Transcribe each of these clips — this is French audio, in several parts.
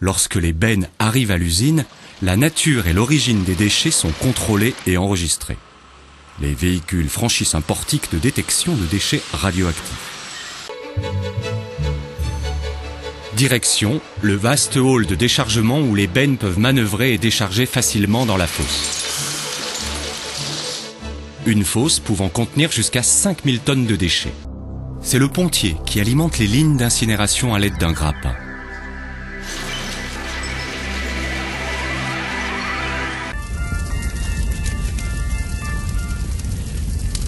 Lorsque les bennes arrivent à l'usine, la nature et l'origine des déchets sont contrôlées et enregistrées. Les véhicules franchissent un portique de détection de déchets radioactifs. Direction, le vaste hall de déchargement où les bennes peuvent manœuvrer et décharger facilement dans la fosse. Une fosse pouvant contenir jusqu'à 5000 tonnes de déchets. C'est le pontier qui alimente les lignes d'incinération à l'aide d'un grappin.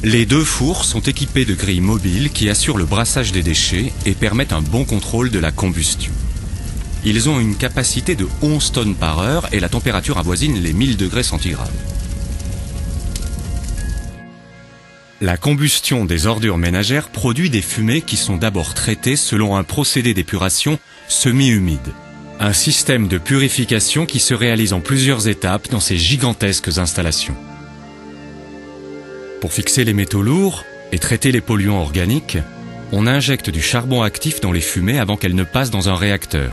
Les deux fours sont équipés de grilles mobiles qui assurent le brassage des déchets et permettent un bon contrôle de la combustion. Ils ont une capacité de 11 tonnes par heure et la température avoisine les 1000 degrés centigrades. La combustion des ordures ménagères produit des fumées qui sont d'abord traitées selon un procédé d'épuration semi-humide. Un système de purification qui se réalise en plusieurs étapes dans ces gigantesques installations. Pour fixer les métaux lourds et traiter les polluants organiques, on injecte du charbon actif dans les fumées avant qu'elles ne passent dans un réacteur.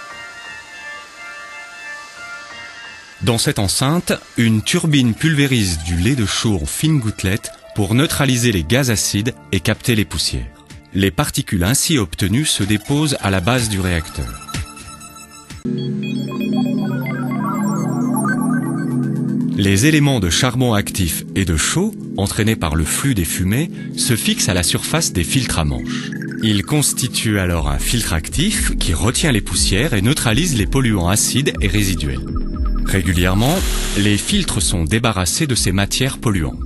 Dans cette enceinte, une turbine pulvérise du lait de chaux en fines gouttelettes pour neutraliser les gaz acides et capter les poussières. Les particules ainsi obtenues se déposent à la base du réacteur. Les éléments de charbon actif et de chaux, entraînés par le flux des fumées, se fixent à la surface des filtres à manches. Ils constituent alors un filtre actif qui retient les poussières et neutralise les polluants acides et résiduels. Régulièrement, les filtres sont débarrassés de ces matières polluantes.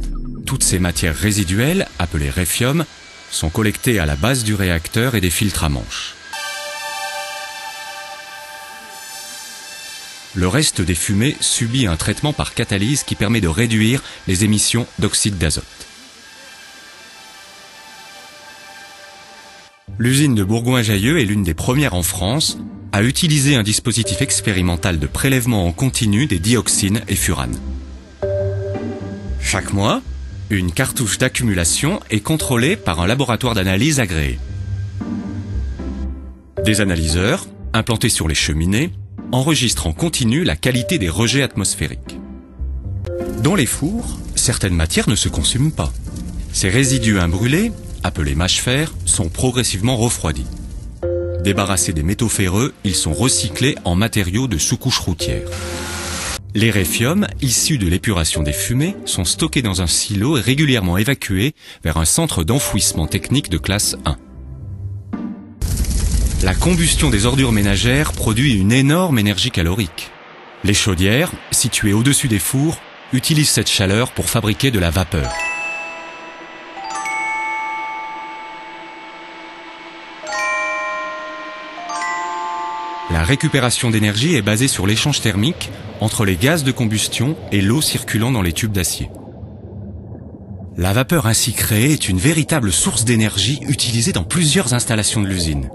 Toutes ces matières résiduelles, appelées réfium, sont collectées à la base du réacteur et des filtres à manches. Le reste des fumées subit un traitement par catalyse qui permet de réduire les émissions d'oxyde d'azote. L'usine de Bourgoin-Jallieu est l'une des premières en France à utiliser un dispositif expérimental de prélèvement en continu des dioxines et furanes. Chaque mois, une cartouche d'accumulation est contrôlée par un laboratoire d'analyse agréé. Des analyseurs, implantés sur les cheminées, enregistrent en continu la qualité des rejets atmosphériques. Dans les fours, certaines matières ne se consument pas. Ces résidus imbrûlés, appelés mâche-fer, sont progressivement refroidis. Débarrassés des métaux ferreux, ils sont recyclés en matériaux de sous-couche routière. Les réfiums, issus de l'épuration des fumées, sont stockés dans un silo et régulièrement évacués vers un centre d'enfouissement technique de classe 1. La combustion des ordures ménagères produit une énorme énergie calorique. Les chaudières, situées au-dessus des fours, utilisent cette chaleur pour fabriquer de la vapeur. La récupération d'énergie est basée sur l'échange thermique entre les gaz de combustion et l'eau circulant dans les tubes d'acier. La vapeur ainsi créée est une véritable source d'énergie utilisée dans plusieurs installations de l'usine.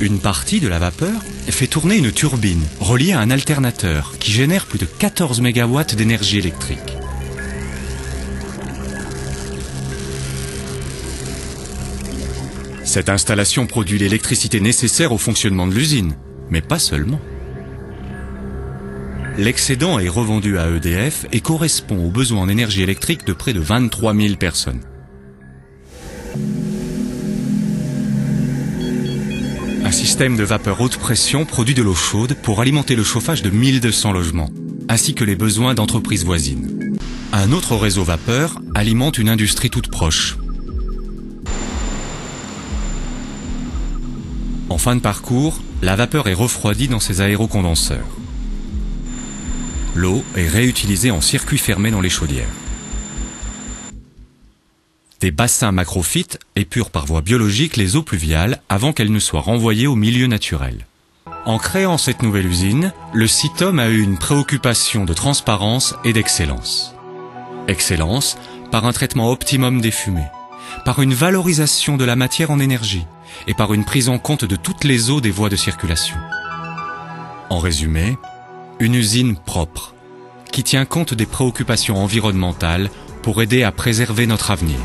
Une partie de la vapeur fait tourner une turbine reliée à un alternateur qui génère plus de 14 MW d'énergie électrique. Cette installation produit l'électricité nécessaire au fonctionnement de l'usine, mais pas seulement. L'excédent est revendu à EDF et correspond aux besoins en énergie électrique de près de 23 000 personnes. Un système de vapeur haute pression produit de l'eau chaude pour alimenter le chauffage de 1200 logements, ainsi que les besoins d'entreprises voisines. Un autre réseau vapeur alimente une industrie toute proche. En fin de parcours, la vapeur est refroidie dans ces aérocondenseurs. L'eau est réutilisée en circuit fermé dans les chaudières. Des bassins macrophytes épurent par voie biologique les eaux pluviales avant qu'elles ne soient renvoyées au milieu naturel. En créant cette nouvelle usine, le CITOM a eu une préoccupation de transparence et d'excellence. Excellence par un traitement optimum des fumées, par une valorisation de la matière en énergie et par une prise en compte de toutes les eaux des voies de circulation. En résumé, une usine propre, qui tient compte des préoccupations environnementales pour aider à préserver notre avenir.